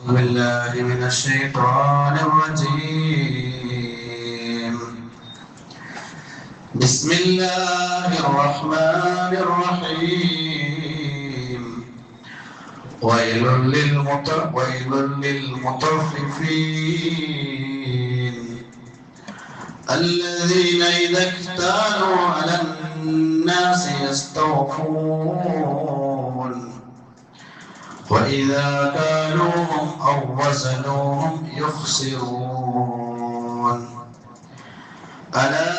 بالله من الشيطان الرجيم. بسم الله الرحمن الرحيم. ويل للمطففين الذين إذا اكتالوا على الناس يستوفون وإذا كالوهم أو وزنوهم يخسرون ألا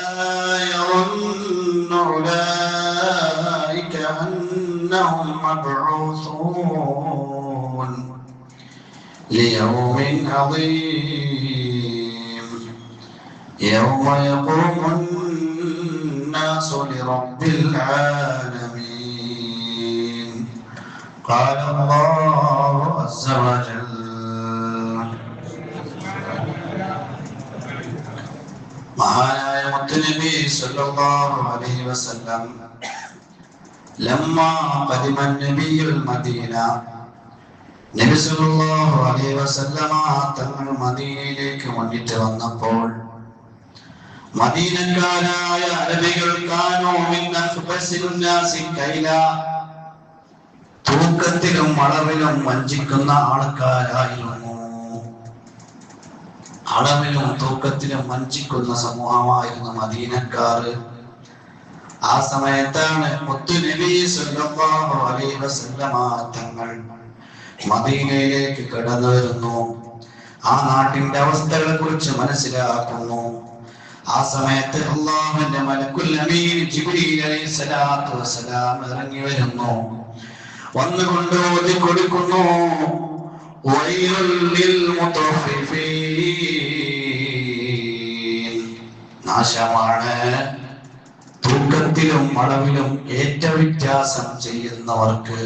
يظن أولئك أنهم مبعوثون ليوم عظيم يوم يقوم الناس لرب العالمين. قال الله عز وجل: മഹാനായ മുത്തുനബി സല്ലല്ലാഹു അലൈഹി വസല്ലം ലമ്മാ ഖദിമ നബിയുൽ മദീന, നബി സല്ലല്ലാഹു അലൈഹി വസല്ലമ തങ്ങൾ മദീനയിലേക്ക് വന്നിട്ട് വന്നപ്പോൾ മദീനക്കാരായ അറബികൾ കാനൂ മിൻ അഖ്ബസിൻ നാസി കൈല, തൂക്കത്തിലും അളവിലും വഞ്ചിക്കുന്ന ആൾക്കാരായിരുന്നു. അളവിലും തൂക്കത്തിലും വഞ്ചിക്കുന്ന സമൂഹമായിരുന്നു മദീനക്കാർ. ആ സമയത്താണ് മുത്തുനബി സല്ലല്ലാഹു അലൈഹി വസല്ലമ തങ്ങൾ മദീനയിലേക്ക് കടന്നു വരുന്നു. ആ നാട്ടിന്റെ അവസ്ഥകളെ കുറിച്ച് മനസ്സിലാക്കുന്നു. ആ സമയത്ത് അല്ലാഹുവിന്റെ മലക്കുൽ അമീൻ ജിബ്രീൽ അലൈഹിസ്സലാത്തു വസ്സലാം ഇറങ്ങി വരുന്നു. വന്നുകൊണ്ട് ഓതി കൊടുക്കുന്നു: വൈലുൽ ലിൽ മുതഫിഫീൻ, നാശമാണ് തൂക്കത്തിലും അളവിലും ഏറ്റ വ്യത്യാസം ചെയ്യുന്നവർക്ക്.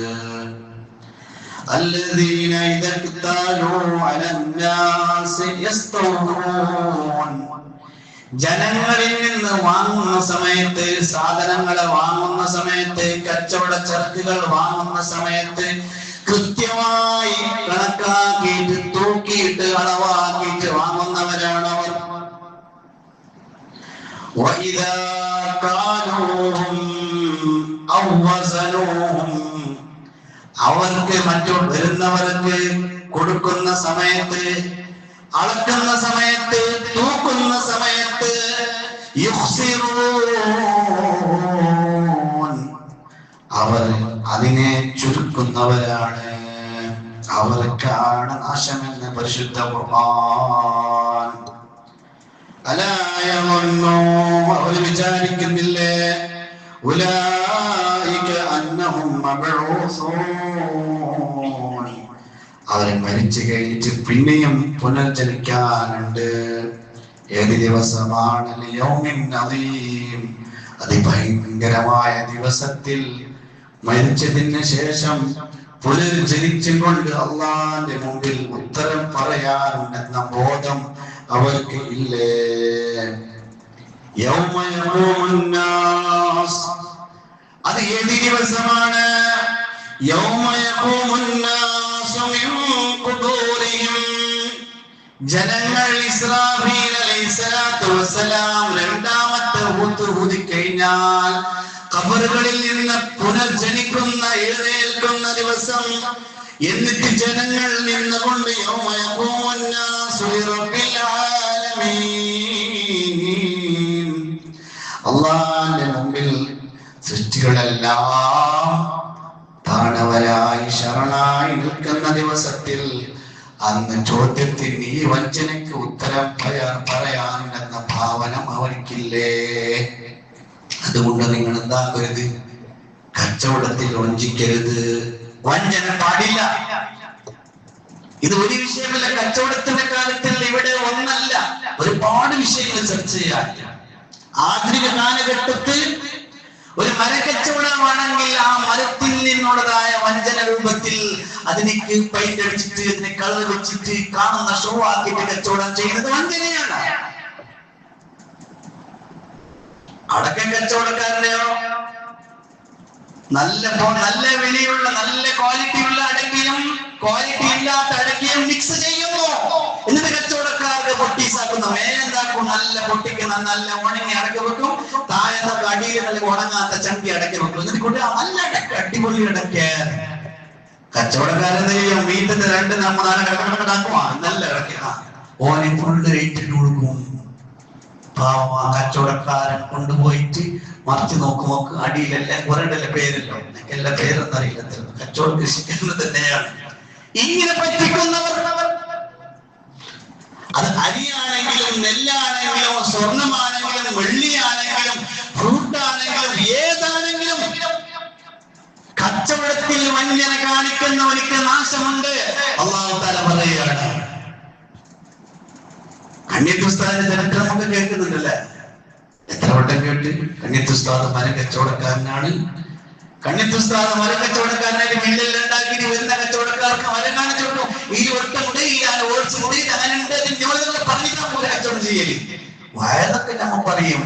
الذين إذا اكتالوا على الناس يستوفون, ജനങ്ങളിൽ നിന്ന് വാങ്ങുന്ന സമയത്ത്, സാധനങ്ങളെ വാങ്ങുന്ന സമയത്ത്, കച്ചവട ചരക്കുകൾ വാങ്ങുന്ന സമയത്ത് കൃത്യമായി കണക്കാക്കിയിട്ട് തൂക്കിയിട്ട് അളവാക്കിയിട്ട് വാങ്ങുന്നവരാണ് അവർ. وَإِذَا كَالُوهُمْ أَوْ وَزَنُوهُمْ, അവർക്ക് മറ്റു വരുന്നവർക്ക് കൊടുക്കുന്ന സമയത്ത്, അളക്കുന്ന സമയത്ത്, തൂക്കുന്ന സമയത്ത് യുഖ്സിറൂൻ, അവർ അതിനെ ചുരുക്കുന്നവരാണ്. അവർക്കാണ് നാശമെന്ന് പരിശുദ്ധ ഖുർആൻ. അലാ യظنു, അവർ വിചാരിക്കുന്നില്ലേ, ഉലൈക അന്നഹും മബ്ഊസൂൻ, അവരെ മരിച്ചു കഴിഞ്ഞിട്ട് പിന്നെയും പുനർജനിക്കാനുണ്ട്. ഏത് ദിവസമാണ്? യൗമിൻ അദീം, അതിഭയങ്കരമായ ദിവസത്തിൽ മരിച്ചതിന് ശേഷം പുനർജനിച്ചുകൊണ്ട് അള്ളാന്റെ മുമ്പിൽ ഉത്തരം പറയാനുണ്ടെന്ന ബോധം അവർക്ക് ഇല്ലേ? യൗമ യഖൂമുൻ നാസ്, അത് ഏത് ദിവസമാണ്? യൗമ യഖൂമുൻ നാസു മിൻ ഖുബൂരിഹിം, ജനങ്ങൾ ഇസ്രാഫീൽ അലൈഹിസ്സലാത്തു വസ്സലാം രണ്ടാമത്തെ ഊതി കഴിഞ്ഞാൽ ഖബറുകളിൽ നിന്ന് പുനർജനിക്കുന്ന, എഴുന്നേൽക്കുന്ന ദിവസം. എന്നിട്ട് ജനങ്ങൾ നിന്നുകൊണ്ട് യൗമ യഖൂമുൻ നാസു ലിറബ്ബിൽ ആലമീൻ, അല്ലാഹുവിന്റെ മുമ്പിൽ സൃഷ്ടികളെല്ലാം താണവരായി ശരണായി നിൽക്കുന്ന ദിവസത്തിൽ, അന്ന് ചോദ്യത്തിന്, ഈ വഞ്ചനയ്ക്ക് ഉത്തരം പറയാനെന്ന ഭാവന അവർക്കില്ലേ? അതുകൊണ്ട് നിങ്ങൾ എന്താക്കരുത്? കച്ചവടത്തിൽ വഞ്ചിക്കരുത്. വഞ്ചന പാടില്ല. ഇത് ഒരു വിഷയമല്ല. കച്ചവടത്തിന്റെ കാര്യത്തിൽ ഇവിടെ ഒന്നല്ല, ഒരുപാട് വിഷയങ്ങൾ ചർച്ച ചെയ്യാൻ. ആധുനിക കാലഘട്ടത്തിൽ ഒരു മരക്കച്ചവടമാണെങ്കിൽ ആ മരത്തിൽ നിന്നുള്ളതായ വഞ്ചന രൂപത്തിൽ അതിലേക്ക് പെയിന്റ് അടിച്ചിട്ട്, അതിനെ കളർ വെച്ചിട്ട്, കാണുന്ന ഷോ ആക്കിയിട്ട് കച്ചവടം ചെയ്യുന്നത് വഞ്ചനയാണ്. അടക്ക കച്ചവടക്കാരനെയോ നല്ല വിലയുള്ള നല്ല ക്വാളിറ്റിയുള്ള അടക്കിയും ക്വാളിറ്റി ഇല്ലാത്ത അടക്കിയും മിക്സ് ചെയ്യുന്നു. എന്നിട്ട് കച്ചവടക്കാർക്ക് പൊട്ടീസാക്കുന്ന മേലെന്താക്കും, നല്ല പൊട്ടിക്ക് നല്ല ഉണങ്ങി അടക്കി വെക്കും, താഴത്തെ അടിയിൽ നല്ല ഉണങ്ങാത്ത ചണ്ടി അടക്കി വെക്കും. എന്നിട്ട് കൂട്ടി നല്ല അടക്ക, അടിപൊളി അടക്ക്. കച്ചവടക്കാരൻ ചെയ്യും, വീട്ടിൽ 2-4 കിടക്കുവാ നല്ല ഇടയ്ക്ക ഓനെ ഫുള്ള് റേറ്റിട്ട് കൊടുക്കും. പാവം ആ കച്ചവടക്കാരൻ കൊണ്ടുപോയിട്ട് മറിച്ച് നോക്കുമ്പോ അടിയിലെല്ലാം കുരണ്ടല്ലേ പേരല്ലോ, എല്ലാ പേരൊന്നും അറിയില്ല. കച്ചവടം കൃഷിക്കുന്നത് തന്നെയാണ് ഇങ്ങനെ പറ്റിക്കുന്നവർ. അത് അരിയാണെങ്കിലും നെല്ലാണെങ്കിലും സ്വർണമാണെങ്കിലും വെള്ളിയാണെങ്കിലും ഫ്രൂട്ടാണെങ്കിലും ഏതാണെങ്കിലും കച്ചവടത്തിൽ വഞ്ചന കാണിക്കുന്നവർക്ക് നാശമുണ്ട്. അല്ലാഹു തആല പറയുകയാണ്. കണ്ണിത്തുസ്താദിന്റെ ചരിത്രം നമുക്ക് കേൾക്കുന്നുണ്ടല്ലേ, എത്ര വട്ടം കേട്ട്. കണ്ണിത്തുസ്താദ് മരക്കച്ചവടക്കാരനാണ്. കണ്ണിത്തുസ്താദ് മരക്കച്ചവടക്കാരനായിട്ട് മില്ലിലുണ്ടാക്കി വരുന്ന കച്ചവടക്കാർക്ക് മരം കാണിച്ചു കൊടുക്കും. ഈ ഒട്ടമുണ്ട്, ഈ ഓട്സ് മുടി അങ്ങനെയുണ്ട്, പറഞ്ഞിട്ടാണ് പോലെ കച്ചവടം ചെയ്യല്. വയറൊക്കെ നമ്മൾ പറയും,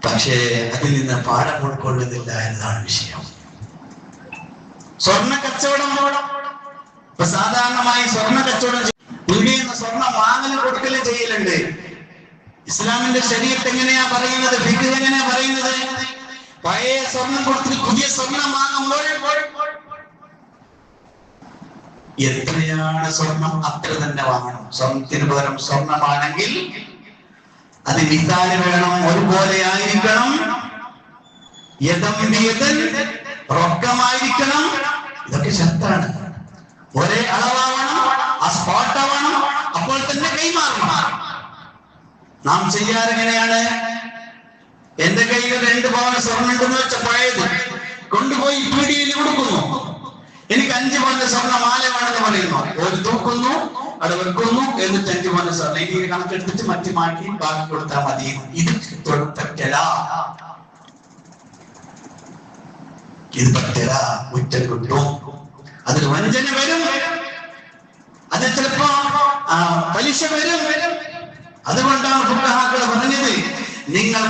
പക്ഷേ അതിൽ നിന്ന് പാഠം ഉൾക്കൊള്ളുന്നില്ല എന്നതാണ് വിഷയം. സ്വർണ്ണ കച്ചവടം ഇപ്പൊ സാധാരണമായി സ്വർണ്ണ കച്ചവടം പീടിയെന്ന് സ്വർണം വാങ്ങലും കൊടുക്കലും ചെയ്യലുണ്ട്. ഇസ്ലാമിന്റെ ശരീഅത്ത് എങ്ങനെയാ പറയുന്നത്, ഫിഖ് എങ്ങനെയാ പറയുന്നത്? പഴയ സ്വർണം കൊടുത്തിട്ട് പുതിയ സ്വർണം വാങ്ങുമ്പോൾ എത്രയാണ് സ്വർണം അത്ര തന്നെ വാങ്ങണം. സ്വർണത്തിന് പകരം സ്വർണമാണെങ്കിൽ അത് മിസാല് വേണം, ഒരുപോലെ ആയിരിക്കണം, റൊക്കമായിരിക്കണം. ഇതൊക്കെ ശർത്താണ്. ഒരേ അളവാവണം, ആ സ്പോട്ട് ആവണം, അപ്പോൾ തന്നെ കൈമാറണം. നാം ചെയ്യാറെങ്ങനെയാണ്? എന്റെ കയ്യിൽ 2 പവൻ സ്വർണ്ണം ഉണ്ടെന്ന് വെച്ച പഴയത് കൊണ്ടുപോയി പീടികയിൽ കൊടുക്കുന്നു. എനിക്ക് 5 പവന്റെ സ്വർണ്ണ മാല വേണമെന്ന് പറയുന്നു. ഒരു തൂക്കുന്നു, അവിടെ വെക്കുന്നു, എന്നിട്ട് 5 പവന്റെ സ്വർണ്ണം ഇനി കണക്കെടുത്തിട്ട് മറ്റു മാറ്റി ബാക്കി കൊടുത്താൽ മതി. ഇത് തൊഴുത്തല, ഇത് പറ്റല, കുറ്റം കിട്ടും. അതിൽ വഞ്ചന വരും, അത് ചിലപ്പോ പലിശ വരും. അതുകൊണ്ടാണ് ഫുഖഹാക്കൾ പറഞ്ഞത്, നിങ്ങൾ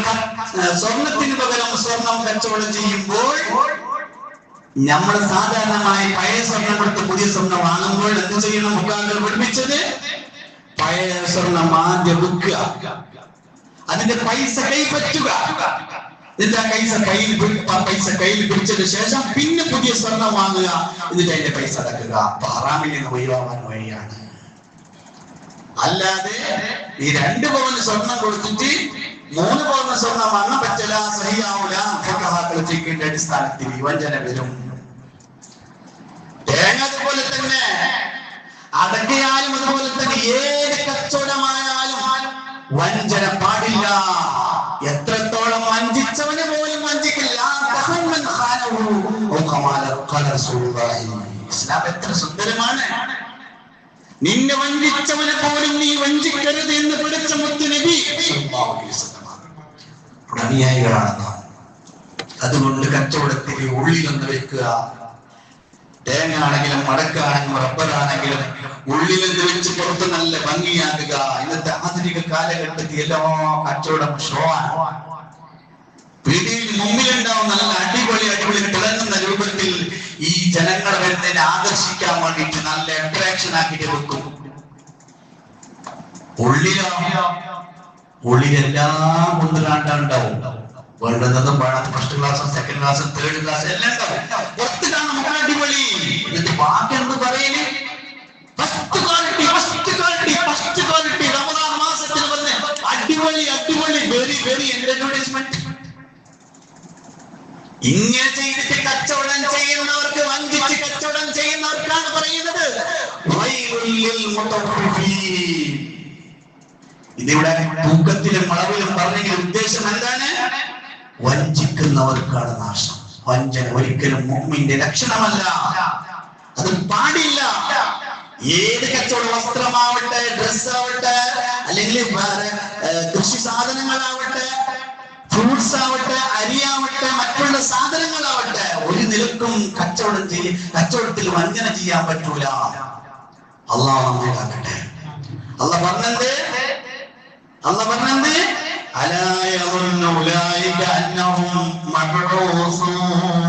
സ്വർണത്തിന് പകരം സ്വർണം കച്ചവടം ചെയ്യുമ്പോൾ, നമ്മൾ സാധാരണമായി പഴയ സ്വർണം കൊടുത്ത് പുതിയ സ്വർണം വാങ്ങുമ്പോൾ എന്ത് ചെയ്യണം? ഫുഖഹാക്കൾ പഠിപ്പിച്ചത്, പഴയ സ്വർണം ആദ്യം വിൽക്കുക, അതിന്റെ പൈസ കൈപ്പറ്റുക, എന്നിട്ട് ആ പൈസ കയ്യിൽ പിടിച്ചതിന് ശേഷം പിന്നെ പുതിയ സ്വർണം വാങ്ങുക, എന്നിട്ട് അതിന്റെ പൈസ അടക്കുക. ഹറാമിൽ നിന്ന് ഒഴിവാക്കാൻ വഴിയാണ്. അല്ലാതെ ഈ 2 പവൻ സ്വർണം കൊടുത്തിട്ട് 3 പവൻ സ്വർണം വാങ്ങാൻ പറ്റില്ല, സഹിയാവൂല. ഫുഖഹാക്കൾ ചെയ്യേണ്ട അടിസ്ഥാനത്തിൽ വഞ്ചന വരും. തേങ്ങ അതുപോലെ തന്നെ, അടക്കയാലും അതുപോലെ തന്നെ, ഏത് കച്ചവടമായാലും വഞ്ചന പാടില്ല. എത്രത്തോളം വഞ്ചിച്ചവന് പോലും വഞ്ചിക്കില്ല. ഇസ്ലാം എത്ര സുന്ദരമാണ്. നിന്നെ വഞ്ചിച്ചവനെ പോലും നീ വഞ്ചിക്കരുത് എന്ന് പഠിച്ച മുത്ത് നബി അനുയായികളാണ് നാം. അതുകൊണ്ട് കച്ചവടത്തിൽ ഉള്ളിലൊന്ന് വെക്കുക. തേങ്ങ ആണെങ്കിലും മടക്കാണെങ്കിലും റബ്ബറാണെങ്കിലും ഉള്ളിലെന്ന് വെച്ച് പുറത്ത് നല്ല ഭംഗിയാക്കുക. ഇന്നത്തെ ആധുനിക കാലഘട്ടത്തിൽ എല്ലാ കച്ചവടം ഷോ ആണ്. പീടിയിൽ മുമ്പിലുണ്ടാവും നല്ല അടിപൊളി തിളങ്ങുന്ന രൂപത്തിൽ ഈ ജനങ്ങളെ വരുന്നതിനെ ആകർഷിക്കാൻ വേണ്ടിയിട്ട് നല്ല അട്രാക്ഷൻ ആക്കിയിട്ട് വെക്കും. ഉള്ളിലെല്ലാം ഒന്നുകാണ്ടാണ്ടാവും. വേണ്ടുന്നതും വേണം. ഫസ്റ്റ് ക്ലാസ്സും സെക്കൻഡ് ക്ലാസ്സും തേർഡ് ക്ലാസ് എല്ലാം ഉണ്ടാവും. പുറത്ത് കാണാൻ അടിപൊളി. എന്നിട്ട് ബാക്കി എന്ത് പറയല്? ഫസ്റ്റ് ക്വാളിറ്റി റമദാൻ മാസത്തിൽ വന്ന് അടിപൊളി വെരി വെരി അഡ്വർടൈസ്മെന്റ്. ഇങ്ങനെ ചെയ്തിട്ട് കച്ചവടം ചെയ്യുന്നവർക്ക്, വഞ്ചിച്ച് കച്ചവടം ചെയ്യുന്നവർക്കാണ് പറയുന്നത് ഇതിവിടെ തൂക്കത്തിലും അളവിലും പറഞ്ഞെങ്കിൽ ഉദ്ദേശം എന്താണ്? വഞ്ചിക്കുന്നവർക്കാണ് നാശം. വഞ്ചന ഒരിക്കലും മുഅ്മിന്റെ ലക്ഷണമല്ല, അത് പാടില്ല. ഏത് കച്ചവട വസ്ത്രമാവട്ടെ, ഡ്രസ് ആവട്ടെ, അല്ലെങ്കിൽ കൃഷി സാധനങ്ങളാവട്ടെ, ഫ്രൂട്ട്സ് ആവട്ടെ, അരിയാവട്ടെ, മറ്റുള്ള സാധനങ്ങളാവട്ടെ, ഒരു നിലക്കും കച്ചവടത്തിൽ വഞ്ചന ചെയ്യാൻ പറ്റൂല. അള്ളാഹു നമ്മെ കാക്കട്ടെ. അള്ളാഹ് പറഞ്ഞത് അലാ യظن ഉലൈക അന്നഹും മബ്ഊസൂൻ.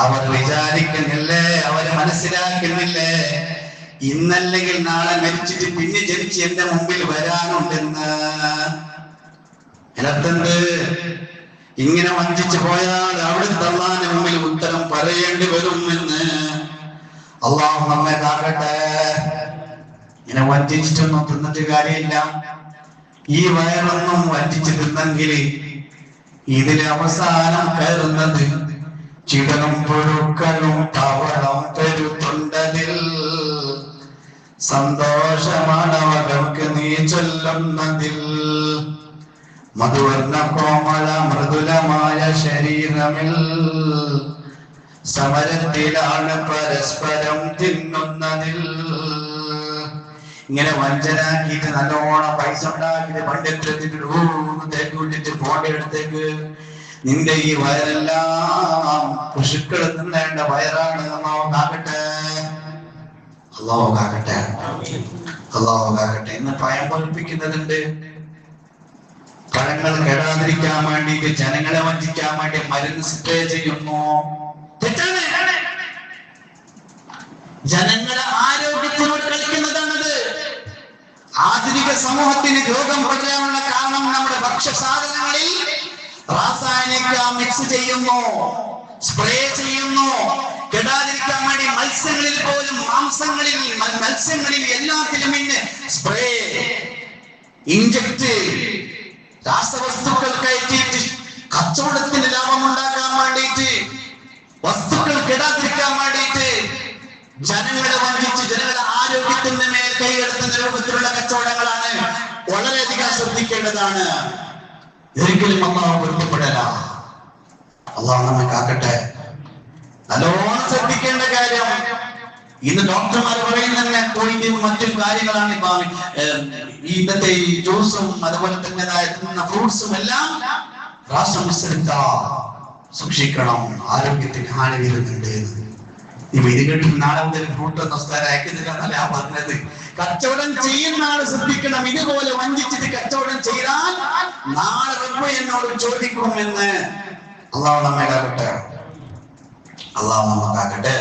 അവർ വിചാരിക്കുന്നില്ലേ, അവർ മനസ്സിലാക്കുന്നില്ലേ ഇന്നല്ലെങ്കിൽ നാളെ മരിച്ചിട്ട് പിന്നെ ജനിച്ച് എന്റെ മുമ്പിൽ വരാനുണ്ടെന്ന്. അതിനർത്ഥണ്ട്, ഇങ്ങനെ വഞ്ചിച്ചു പോയാൽ അവിടുത്തെ അല്ലാഹുവിന്റെ മുമ്പിൽ ഉത്തരം പറയേണ്ടി വരും എന്ന്. അള്ളാഹു നമ്മെ കാക്കട്ടെ. ഇങ്ങനെ വഞ്ചിച്ചിട്ടൊന്നും തിന്നിട്ട് കാര്യമില്ല. ഈ വയറൊന്നും വഞ്ചിച്ച് തിന്നെങ്കിൽ ഇതിൽ അവസാനം കയറുന്നത് ചിടലും പുഴുക്കളും തവളം പെരുത്തുണ്ടതിൽ. സന്തോഷമാണവർക്ക് നീ ചൊല്ലുന്നതിൽ. മധുവർണ്ണ കോമള മൃദുലമായ ശരീരമിൽ സമരത്തിലാണ് പരസ്പരം തിന്നുന്നതിൽ. ഇങ്ങനെ വഞ്ചനാക്കിയിട്ട് നല്ലോണം പൈസ ഉണ്ടാക്കിയിട്ട് പണ്ടെടുത്തിട്ട് തേക്കൂട്ടിട്ട് പോകേണ്ട അടുത്തേക്ക് നിന്റെ ഈ വയറെല്ലാം പശുക്കൾ തിന്നേണ്ട വയറാണ്. അല്ലാഹു കാക്കട്ടെ, അല്ലാഹു കാക്കട്ടെ, അല്ലാഹു കാക്കട്ടെ. ഇന്ന് പയം പൊലിപ്പിക്കുന്നതുണ്ട്. പഴങ്ങൾ കേടാതിരിക്കാൻ വേണ്ടിയിട്ട് ജനങ്ങളെ വഞ്ചിക്കാൻ വേണ്ടി മരുന്ന് സ്പ്രേ ചെയ്യുന്നു. തെറ്റാണ്. ജനങ്ങളെ ആരോഗ്യത്തിനോട് കളിക്കുന്നതാണത്. ആധുനിക സമൂഹത്തിന് രോഗം പകരാനുള്ള കാരണം നമ്മുടെ ഭക്ഷ്യസാധനങ്ങളിൽ രാസായനിക മിക്സ് ചെയ്യുന്നു, സ്പ്രേ ചെയ്യുന്നു. കെടാതിരിക്കാൻ വേണ്ടി മത്സ്യങ്ങളിൽ പോലും, മാംസങ്ങളിൽ, മത്സ്യങ്ങളിൽ എല്ലാത്തിലും ഇന്ന് സ്പ്രേ, ഇഞ്ചക്ട്, രാസവസ്തുക്കൾ കയറ്റിയിട്ട് കച്ചവടത്തിന് ലാഭം ഉണ്ടാക്കാൻ വേണ്ടിയിട്ട്, വസ്തുക്കൾ കെടാതിരിക്കാൻ വേണ്ടിയിട്ട് ജനങ്ങളെ വഞ്ചിച്ച് ജനങ്ങളുടെ ആരോഗ്യത്തിന് മേൽ കൈയെടുക്കുന്ന രൂപത്തിലുള്ള കച്ചവടങ്ങളാണ്. വളരെയധികം ശ്രദ്ധിക്കേണ്ടതാണ്. ഒരിക്കലും അല്ലാഹു പൊരുത്തപ്പെടല. അല്ലാഹു നമ്മെ കാക്കട്ടെ. നല്ലോണം ശ്രദ്ധിക്കേണ്ട കാര്യം, ഇന്ന് ഡോക്ടർമാർ പറയുന്ന കോഴിയും മറ്റും കാര്യങ്ങളാണ്. ഇന്നത്തെ ഈ ജ്യൂസും അതുപോലെ തന്നെ ഫ്രൂട്ട്സും എല്ലാം സൂക്ഷിക്കണം, ആരോഗ്യത്തിന് ഹാനി വരുന്നുണ്ട്. ഇപ്പൊ ഇത് കേട്ടിട്ട് നാളെ മുതൽ ഫ്രൂട്ട് അയക്കുന്നില്ല പറഞ്ഞത്. കച്ചവടം ചെയ്യുന്ന ആള് ശ്രദ്ധിക്കണം. ഇതുപോലെ വഞ്ചിച്ചിട്ട് കച്ചവടം ചെയ്താൽ നാളെ റബ്ബ് എന്നോട് ചോദിക്കുമെന്ന്. അല്ലാഹു നമ്മെ കാക്കട്ടെ, അല്ലാഹു നമ്മെ കാക്കട്ടെ.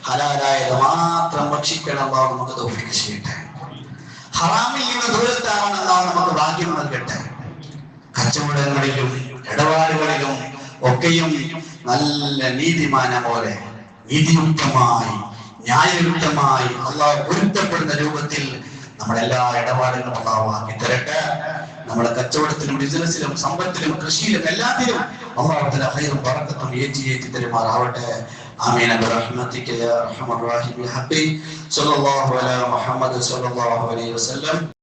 ഹലാലായത് മാത്രം ഭക്ഷിക്കണം. അല്ലാഹു നമുക്ക് തൗഫീഖ് ചെയ്യട്ടെ. ഹറാമിൽ നിന്ന് ദൂരത്താവണം. അല്ലാഹു നമുക്ക് ഭാഗ്യം നൽകട്ടെ. കച്ചവടങ്ങളിലും ഇടപാടുകളിലും ഒക്കെയും നല്ല നീതിമാന പോലെ, നീതിയുക്തമായി, ന്യായയുക്തമായി അല്ലാഹു പൊരുത്തപ്പെടുന്ന രൂപത്തിൽ നമ്മുടെ എല്ലാ ഇടപാടുകളും അല്ലാഹു ആക്കി തരട്ടെ. നമ്മുടെ കച്ചവടത്തിലും ബിസിനസ്സിലും സമ്പത്തിലും കൃഷിയിലും എല്ലാത്തിലും അല്ലാഹു തആല ഖൈറും ബറക്കത്തും ഏറ്റി തരുമാറാവട്ടെ. ആമീൻ ബിറഹ്മതിക യാ അർഹമർ റഹീം. ഹഖി സല്ലല്ലാഹു അലാ മുഹമ്മദ് സല്ലല്ലാഹു അലൈഹി വസല്ലം.